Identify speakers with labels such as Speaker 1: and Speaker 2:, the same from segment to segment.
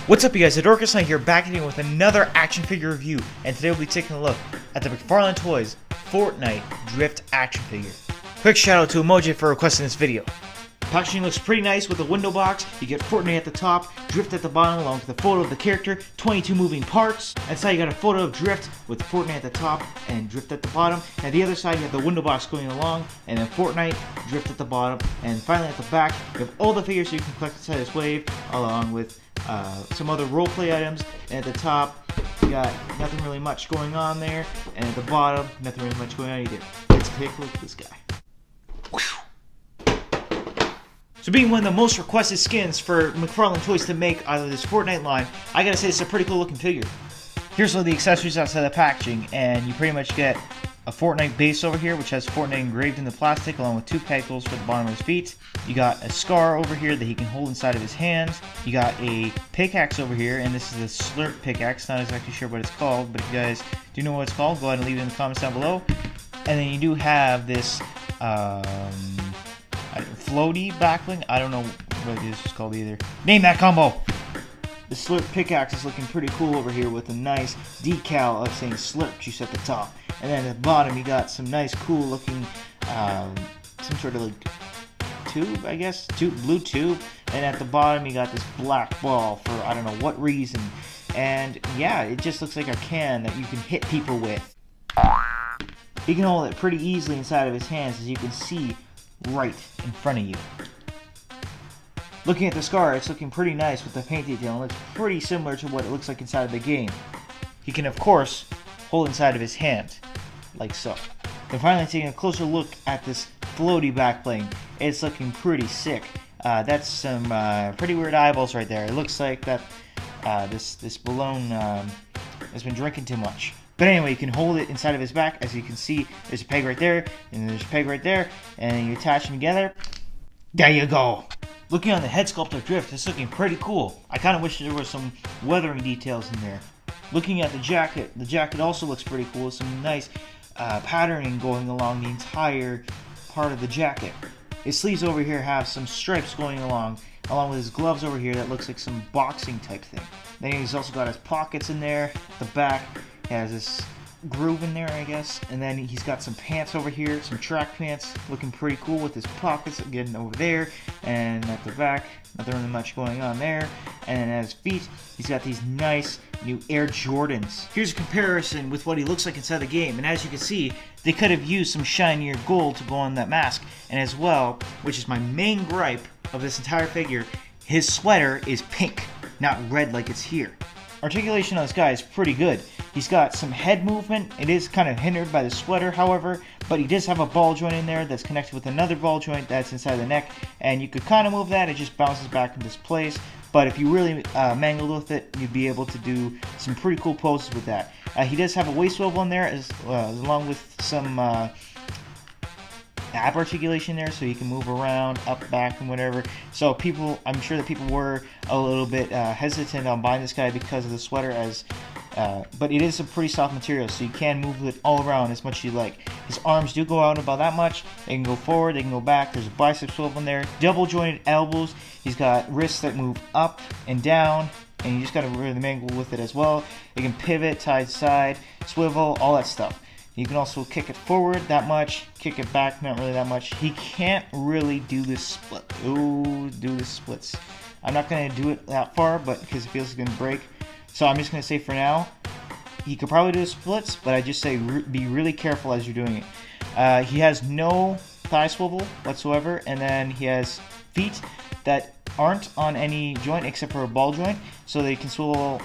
Speaker 1: What's up, you guys? Articulation here, back again with another action figure review, and today we'll be taking a look at the McFarlane Toys Fortnite Drift action figure. Quick shout out to Emoji for requesting this video. Packaging looks pretty nice with a window box. You get Fortnite at the top, Drift at the bottom, along with a photo of the character, 22 moving parts. And so you got a photo of Drift with Fortnite at the top and Drift at the bottom. And the other side you have the window box going along, and then Fortnite, Drift at the bottom, and finally at the back you have all the figures you can collect inside this wave, along with some other roleplay items. And at the top you got nothing really much going on there, and at the bottom nothing really much going on either. Let's take a look at this guy. So being one of the most requested skins for McFarlane Toys to make out of this Fortnite line, I gotta say it's a pretty cool looking figure. Here's some of the accessories outside the packaging, and you pretty much get a Fortnite base over here, which has Fortnite engraved in the plastic, along with two pegholes for the bottom of his feet. You got a scar over here that he can hold inside of his hands. You got a pickaxe over here, and this is a slurp pickaxe. Not exactly sure what it's called, but if you guys do know what it's called, go ahead and leave it in the comments down below. And then you do have this floaty backbling. I don't know what it is called either. Name that combo! The slurp pickaxe is looking pretty cool over here with a nice decal of saying slurp juice at the top. And then at the bottom you got some nice cool looking, some sort of like tube, I guess? Blue tube. And at the bottom you got this black ball for I don't know what reason. And yeah, it just looks like a can that you can hit people with. He can hold it pretty easily inside of his hands, as you can see right in front of you. Looking at the scar, it's looking pretty nice with the paint detail. It looks pretty similar to what it looks like inside of the game. He can, of course, hold inside of his hand, like so. Then finally taking a closer look at this floaty backbling, it's looking pretty sick. That's some pretty weird eyeballs right there. It looks like that this balloon has been drinking too much. But anyway, you can hold it inside of his back. As you can see, there's a peg right there, and there's a peg right there, and you attach them together. There you go! Looking on the head sculpt of Drift, it's looking pretty cool. I kind of wish there were some weathering details in there. Looking at the jacket also looks pretty cool. Some nice patterning going along the entire part of the jacket. His sleeves over here have some stripes going along with his gloves over here that looks like some boxing type thing. Then he's also got his pockets in there. At the back, he has this groove in there, I guess. And then he's got some pants over here, some track pants, looking pretty cool with his pockets getting over there. And at the back, nothing really much going on there. And at his feet, he's got these nice new Air Jordans. Here's a comparison with what he looks like inside the game. And as you can see, they could have used some shinier gold to go on that mask. And as well, which is my main gripe of this entire figure, his sweater is pink, not red like it's here. Articulation on this guy is pretty good. He's got some head movement. It is kind of hindered by the sweater, however, but he does have a ball joint in there that's connected with another ball joint that's inside the neck, and you could kind of move that. It just bounces back into place. But if you really mangled with it, you'd be able to do some pretty cool poses with that. He does have a waist swivel in there, along with some ab articulation there, so you can move around, up, back, and whatever. So I'm sure that people were a little bit hesitant on buying this guy because of the sweater, but it is a pretty soft material, so you can move it all around as much as you like. His arms do go out about that much. They can go forward, they can go back. There's a bicep swivel in there, double jointed elbows. He's got wrists that move up and down, and you just got to really mangle with it as well. You can pivot, side to side, swivel, all that stuff. You can also kick it forward that much, kick it back not really that much. He can't really do this split. Ooh, do the splits. I'm not going to do it that far, but because it feels like it's going to break. So I'm just going to say for now, he could probably do the splits, but I just say be really careful as you're doing it. He has no thigh swivel whatsoever, and then he has feet that aren't on any joint except for a ball joint, so they can swivel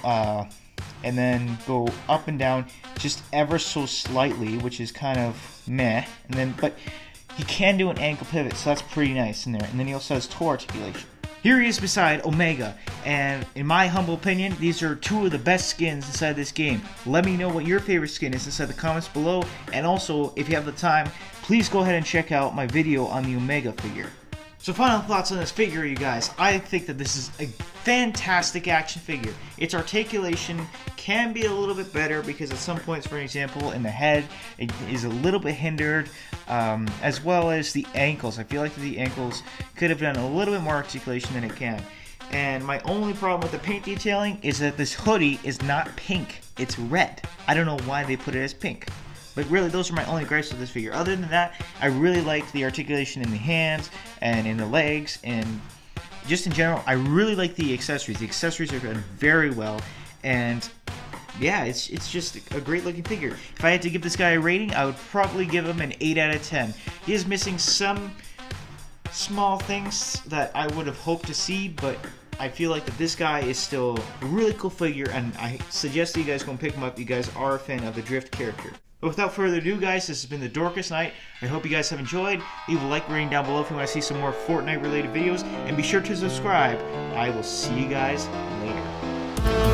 Speaker 1: and then go up and down just ever so slightly, which is kind of meh. But he can do an ankle pivot, so that's pretty nice in there. And then he also has toe articulation. Here he is beside Omega, and in my humble opinion, these are two of the best skins inside this game. Let me know what your favorite skin is inside the comments below, and also, if you have the time, please go ahead and check out my video on the Omega figure. So final thoughts on this figure, you guys. I think that this is a fantastic action figure. Its articulation can be a little bit better because at some points, for example, in the head, it is a little bit hindered, as well as the ankles. I feel like the ankles could have done a little bit more articulation than it can. And my only problem with the paint detailing is that this hoodie is not pink, it's red. I don't know why they put it as pink. But really, those are my only gripes with this figure. Other than that, I really like the articulation in the hands and in the legs, and just in general, I really like the accessories. The accessories are done very well, and yeah, it's just a great looking figure. If I had to give this guy a rating, I would probably give him an 8 out of 10. He is missing some small things that I would have hoped to see, but I feel like that this guy is still a really cool figure, and I suggest that you guys go and pick him up. You guys are a fan of the Drift character. But without further ado, guys, this has been the Dorcas Night. I hope you guys have enjoyed. Leave a like rating down below if you want to see some more Fortnite related videos, and be sure to subscribe. I will see you guys later.